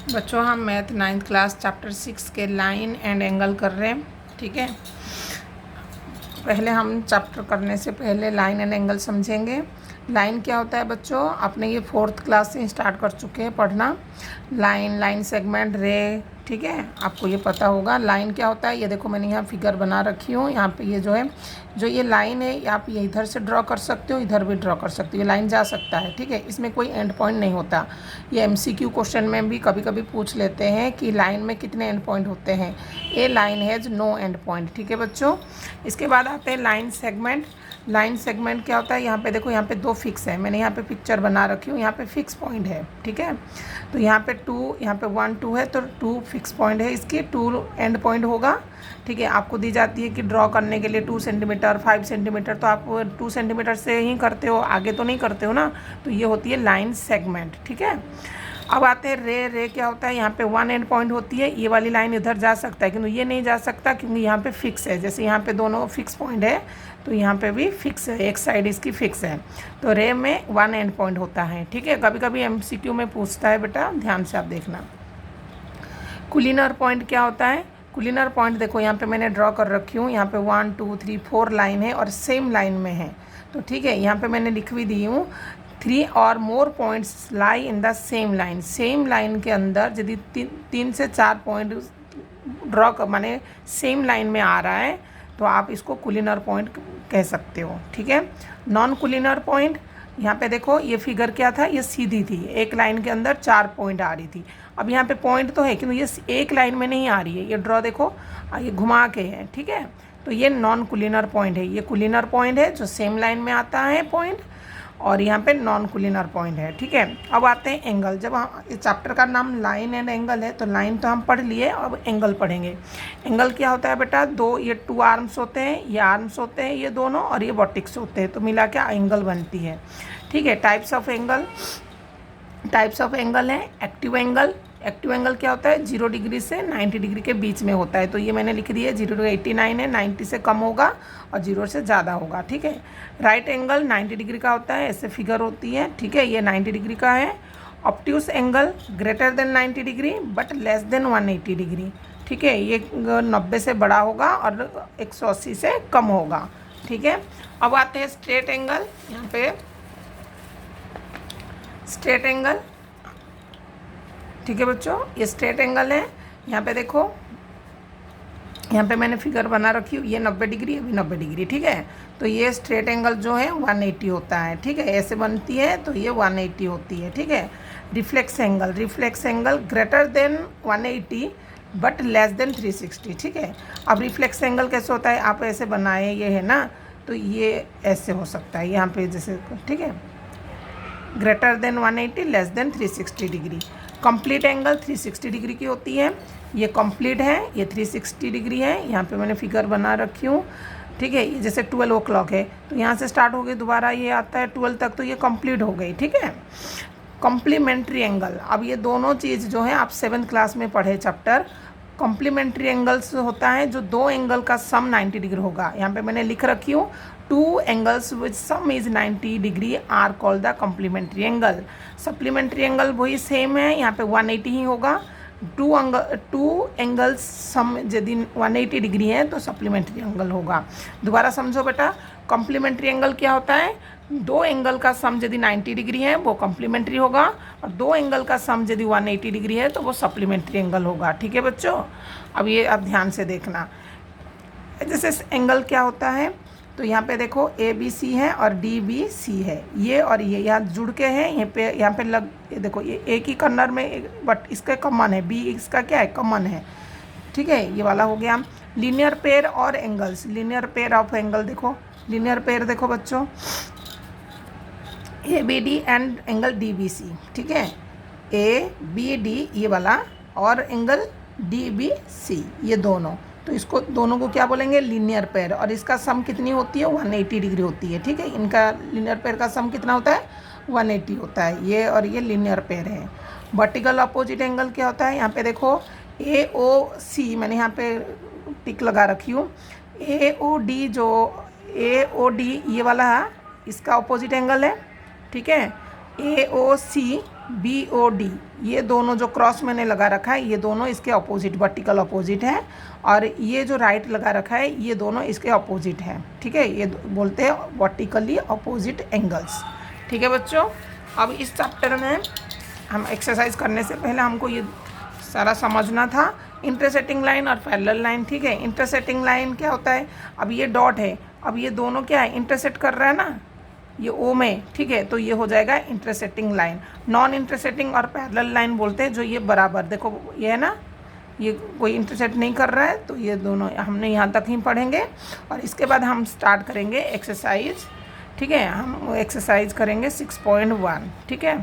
बच्चों हम math 9th class chapter 6 के लाइन एंड एंगल कर रहे हैं। ठीक है, पहले हम चैप्टर करने से पहले लाइन एंड एंगल समझेंगे। लाइन क्या होता है बच्चों, आपने ये 4th क्लास से स्टार्ट कर चुके हैं पढ़ना। लाइन सेगमेंट, रे, ठीक है, आपको ये पता होगा। लाइन क्या होता है, ये देखो मैंने यहाँ फिगर बना रखी हूँ। यहाँ पे ये जो है, जो ये लाइन है, आप ये इधर से ड्रॉ कर सकते हो, इधर भी ड्रॉ कर सकते हो, ये लाइन जा सकता है। ठीक है, इसमें कोई एंड पॉइंट नहीं होता। ये एमसीक्यू क्वेश्चन में भी कभी कभी पूछ लेते हैं कि लाइन में कितने एंड पॉइंट होते हैं। A line has no end point. ठीक है बच्चों, इसके बाद आते हैं लाइन सेगमेंट। लाइन सेगमेंट क्या होता है, यहाँ पे देखो, यहाँ पे 2 फिक्स है, मैंने यहाँ पे पिक्चर बना रखी हूँ, यहाँ पे फिक्स पॉइंट है। ठीक है, तो यहाँ पे 2, यहाँ पे 1 2 है, तो 2 फिक्स पॉइंट है, इसके 2 एंड पॉइंट होगा। ठीक है, आपको दी जाती है कि ड्रॉ करने के लिए 2 सेंटीमीटर 5 सेंटीमीटर, तो आप 2 सेंटीमीटर से ही करते हो, आगे तो नहीं करते हो ना, तो ये होती है लाइन सेगमेंट। ठीक है, अब आते हैं रे क्या होता है, यहाँ पे 1 एंड पॉइंट होती है, ये वाली लाइन इधर जा सकता है, किंतु ये नहीं जा सकता क्योंकि यहाँ पे फिक्स है। जैसे यहाँ पे दोनों फिक्स पॉइंट है, तो यहाँ पे भी फिक्स है, एक साइड इसकी फिक्स है, तो रे में 1 एंड पॉइंट होता है। ठीक है, कभी कभी एमसीक्यू में पूछता है बेटा, ध्यान से आप देखना। कुलिनर पॉइंट क्या होता है, कुलिनर पॉइंट देखो यहाँ पे मैंने ड्रॉ कर रखी हूँ, यहाँ पे 1 2 3 4 लाइन है और सेम लाइन में है। तो ठीक है, यहाँ पे मैंने लिख भी दी हूँ, 3 और more points lie in the same line. Same line के अंदर यदि 3 से 4 पॉइंट ड्रॉ कर, माने सेम लाइन में आ रहा है, तो आप इसको कुलिनर पॉइंट कह सकते हो। ठीक है, नॉन कुलिनर पॉइंट, यहाँ पे देखो ये फिगर क्या था, ये सीधी थी, एक लाइन के अंदर 4 पॉइंट आ रही थी। अब यहाँ पे पॉइंट तो है किंतु ये एक लाइन में नहीं आ रही है, ये ड्रॉ देखो, ये घुमा के है। ठीक है, तो ये नॉन कुलिनर पॉइंट है। ये कुलिनर पॉइंट है जो सेम लाइन में आता है पॉइंट, और यहाँ पे नॉन कुलिनर पॉइंट है। ठीक है, अब आते हैं एंगल। जब हम, इस चैप्टर का नाम लाइन एंड एंगल है, तो लाइन तो हम पढ़ लिए, अब एंगल पढ़ेंगे। एंगल क्या होता है बेटा, ये 2 आर्म्स होते हैं, ये आर्म्स होते हैं ये दोनों, और ये वर्टेक्स होते हैं, तो मिला के एंगल बनती है। ठीक है, टाइप्स ऑफ एंगल है। एक्टिव एंगल, एक्टिव एंगल क्या होता है, 0 डिग्री से 90 डिग्री के बीच में होता है, तो ये मैंने लिख दिया 0 to 89 है, 90 से कम होगा और 0 से ज़्यादा होगा। ठीक है, राइट एंगल 90 डिग्री का होता है, ऐसे फिगर होती है। ठीक है, ये 90 डिग्री का है। Obtuse angle greater than 90 degree but less than 180 degree. ठीक है, ये 90 से बड़ा होगा और 180 से कम होगा। ठीक है, अब आते हैं स्ट्रेट एंगल। यहाँ पे स्ट्रेट एंगल, ठीक है बच्चों, ये स्ट्रेट एंगल है। यहाँ पे देखो, यहाँ पे मैंने फिगर बना रखी हूँ, ये 90 डिग्री, ये भी 90 डिग्री। ठीक है, तो ये स्ट्रेट एंगल जो है 180 होता है। ठीक है, ऐसे बनती है तो ये 180 होती है। ठीक है, reflex angle greater than 180 but less than 360। ठीक है, अब रिफ्लेक्स एंगल कैसे होता है, आप ऐसे बनाए, ये है ना, तो ये ऐसे हो सकता है यहाँ पे जैसे। ठीक है, greater than 180 less than 360 degree. Complete angle 360 degree की होती है, ये कंप्लीट है, ये 360 डिग्री है। यहाँ पे मैंने फिगर बना रखी हूँ। ठीक है, ये जैसे 12 o'clock है, तो यहाँ से स्टार्ट हो गई, दोबारा ये आता है 12 तक, तो ये कंप्लीट हो गई। ठीक है, कॉम्प्लीमेंट्री एंगल, अब ये दोनों चीज़ जो है आप 7th क्लास में पढ़े चैप्टर। कॉम्प्लीमेंट्री एंगल्स होता है जो 2 एंगल का सम 90 डिग्री होगा। यहाँ पे मैंने लिख रखी हूँ, 2 angles which sum is 90 degree are called the complementary angle. Supplementary angle वही सेम है, यहाँ पे 180 ही होगा। 2 एंगल्स सम यदि 180 डिग्री है तो सप्लीमेंट्री एंगल होगा। दोबारा समझो बेटा, कॉम्प्लीमेंट्री एंगल क्या होता है, 2 एंगल का सम यदि 90 डिग्री है वो कॉम्प्लीमेंट्री होगा, और 2 एंगल का सम यदि 180 डिग्री है तो वो सप्लीमेंट्री एंगल होगा। ठीक है बच्चों, अब ये आप ध्यान से देखना। जैसे एंगल क्या होता है, तो यहाँ पे देखो ABC है और DBC है, ये और ये यहाँ जुड़ के हैं, यहाँ पे ये देखो, ये एक ही कर्नर में, बट इसका कॉमन है, B इसका क्या है, कॉमन है। ठीक है, ये वाला हो गया। लीनियर पेयर और angles, linear pair of angle देखो, लीनियर पेयर देखो बच्चों, ABD एंड एंगल DBC। ठीक है, ABD ये वाला और एंगल DBC, ये दोनों, तो इसको दोनों को क्या बोलेंगे, लीनियर पेयर, और इसका सम कितनी होती है, 180 डिग्री होती है। ठीक है, इनका लीनियर पेयर का सम कितना होता है, 180 होता है, ये और ये लीनियर पेयर है। वर्टिकल अपोजिट एंगल क्या होता है, यहाँ पे देखो AOC, मैंने यहाँ पे टिक लगा रखी हूँ। AOD ये वाला है, इसका अपोजिट एंगल है। ठीक है, AOC BOD, ये दोनों जो क्रॉस मैंने लगा रखा है ये दोनों इसके अपोजिट, वर्टिकल अपोजिट है, और ये जो राइट लगा रखा है ये दोनों इसके अपोजिट है। ठीक है, ये बोलते हैं वर्टिकली अपोजिट एंगल्स। ठीक है बच्चों, अब इस चैप्टर में हम एक्सरसाइज करने से पहले हमको ये सारा समझना था, इंटरसेक्टिंग लाइन और पैरेलल लाइन। ठीक है, इंटरसेक्टिंग लाइन क्या होता है, अब ये डॉट है, अब ये दोनों क्या है, इंटरसेक्ट कर रहा है ना ये ओ में। ठीक है, तो ये हो जाएगा इंटरसेक्टिंग लाइन। नॉन इंटरसेक्टिंग और पैरेलल लाइन बोलते हैं जो ये बराबर, देखो ये है ना, ये कोई इंटरसेक्ट नहीं कर रहा है, तो ये दोनों हमने यहाँ तक ही पढ़ेंगे। और इसके बाद हम स्टार्ट करेंगे एक्सरसाइज। ठीक है, हम एक्सरसाइज करेंगे 6.1। ठीक है।